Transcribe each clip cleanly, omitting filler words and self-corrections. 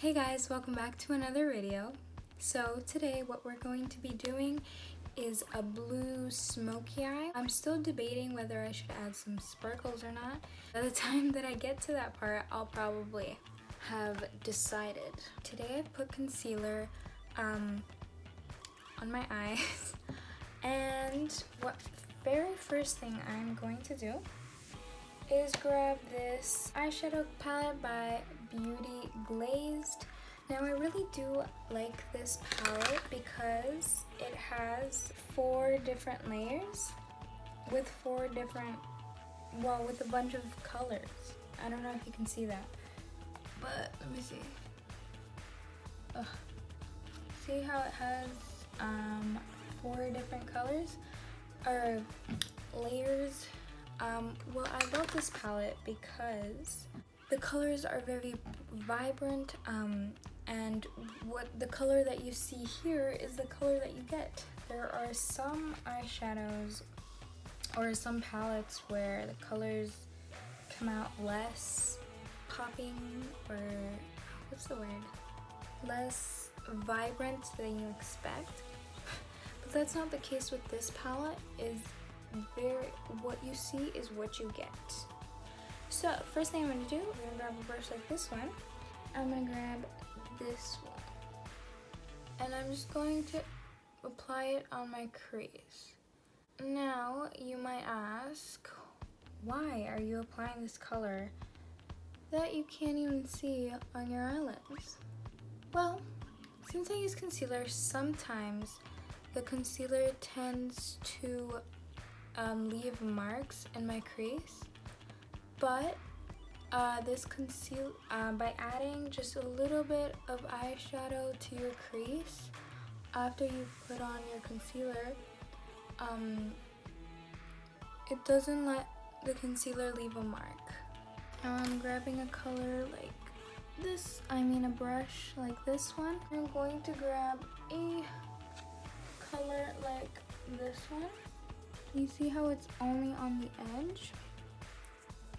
Hey guys, welcome back to another video. So today what we're going to be doing is a blue smoky eye. I'm still debating whether I should add some sparkles or not. By the time that I get to that part, I'll probably have decided. Today I put concealer on my eyes and what very first thing I'm going to do is grab this eyeshadow palette by Beauty Glazed. Now I really do like this palette because it has 4 different layers with with a bunch of colors. I don't know if you can see that, but let me see. Ugh. See how it has 4 different colors or layers? Well, I love this palette because the colors are very vibrant, and the color that you see here is the color that you get. There are some eyeshadows or some palettes where the colors come out less popping, or what's the word? Less vibrant than you expect. But that's not the case with this palette. What you see is what you get. So first thing I'm going to do, I'm going to grab a brush like this one. I'm going to grab this one. And I'm just going to apply it on my crease. Now you might ask, why are you applying this color that you can't even see on your eyelids? Well, since I use concealer, sometimes the concealer tends to leave marks in my crease, but by adding just a little bit of eyeshadow to your crease after you've put on your concealer, it doesn't let the concealer leave a mark. Now I'm grabbing a color like this, a brush like this one. I'm going to grab a color like this one. You see how it's only on the edge?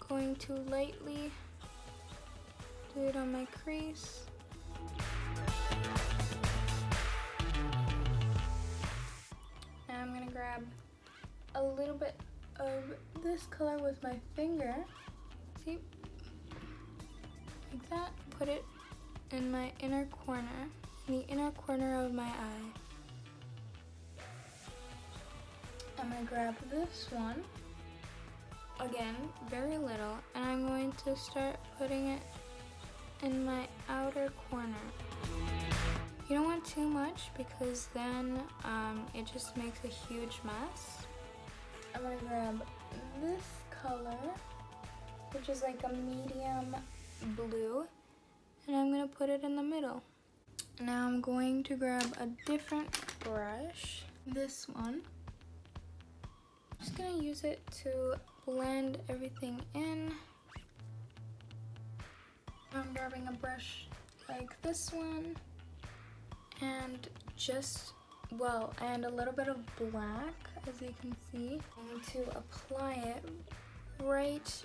Going to lightly do it on my crease. Now I'm gonna grab a little bit of this color with my finger. See? Like that. Put it in my inner corner, the inner corner of my eye. I'm going to grab this one, again, very little, and I'm going to start putting it in my outer corner. You don't want too much because then it just makes a huge mess. I'm going to grab this color, which is like a medium blue, and I'm going to put it in the middle. Now I'm going to grab a different brush, this one. I'm just gonna use it to blend everything in. I'm grabbing a brush like this one and and a little bit of black, as you can see. I'm going to apply it right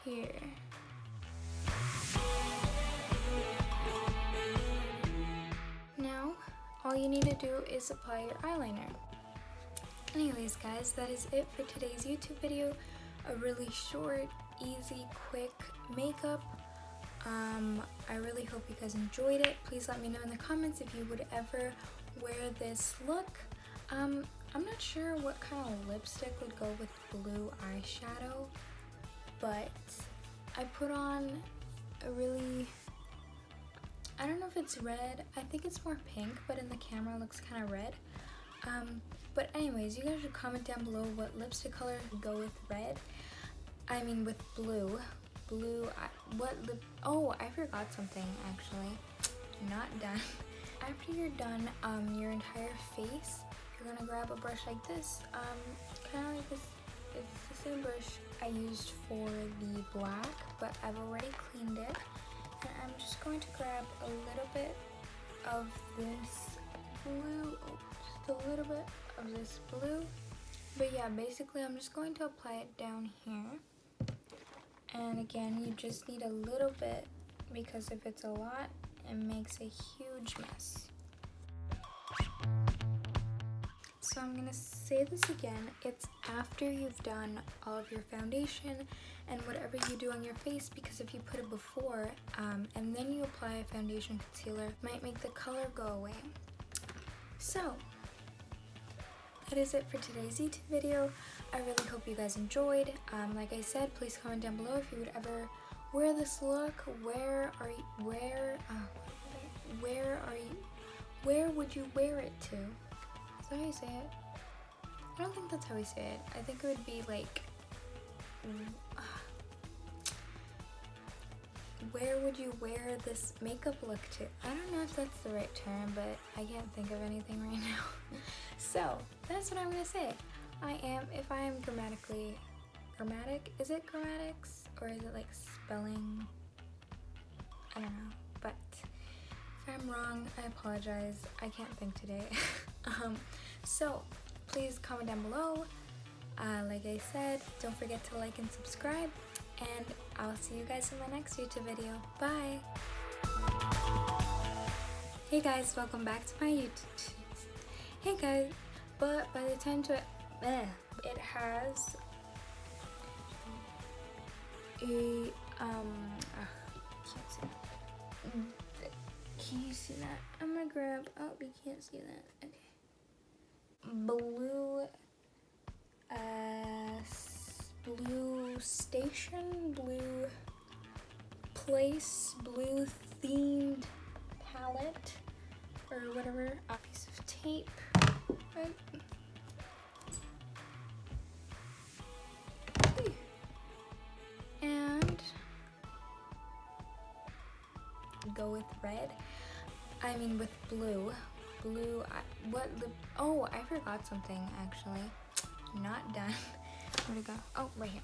here. Now, all you need to do is apply your eyeliner. Anyways guys, that is it for today's YouTube video. A really short, easy, quick makeup. I really hope you guys enjoyed it. Please let me know in the comments if you would ever wear this look. I'm not sure what kind of lipstick would go with blue eyeshadow, but I put on a really, I don't know if it's red. I think it's more pink, but in the camera it looks kind of red. But anyways, you guys should comment down below what lipstick color would go with red. With blue. Oh, I forgot something actually. Not done. After you're done your entire face, you're gonna grab a brush like this. Kind of like this. It's the same brush I used for the black, but I've already cleaned it. And I'm just going to grab a little bit of this blue. A little bit of this blue, but yeah, basically I'm just going to apply it down here, and again you just need a little bit because if it's a lot, it makes a huge mess. So I'm gonna say this again, it's after you've done all of your foundation and whatever you do on your face, because if you put it before and then you apply a foundation concealer, it might make the color go away. So that is it for today's YouTube video. I really hope you guys enjoyed. Like I said, please comment down below if you would ever wear this look. Where would you wear it to? Is that how you say it? I don't think that's how we say it. I think it would be like, where would you wear this makeup look to? I don't know if that's the right term, but I can't think of anything right now. So that's what I'm gonna say. If I am grammatic, is it grammatics or is it like spelling? I don't know, but if I'm wrong, I apologize. I can't think today. So please comment down below. Like I said, don't forget to like and subscribe, and I'll see you guys in my next YouTube video. Bye! Hey guys, welcome back to my YouTube. Hey guys, but by the time it has a can't see that. Can you see that? I'm gonna grab, oh, you can't see that, okay. Blue station, blue place, blue themed palette, or whatever, a piece of tape, right? And go with red, I mean with blue. Oh, I forgot something actually. Not done. Where'd it go? Oh, right here.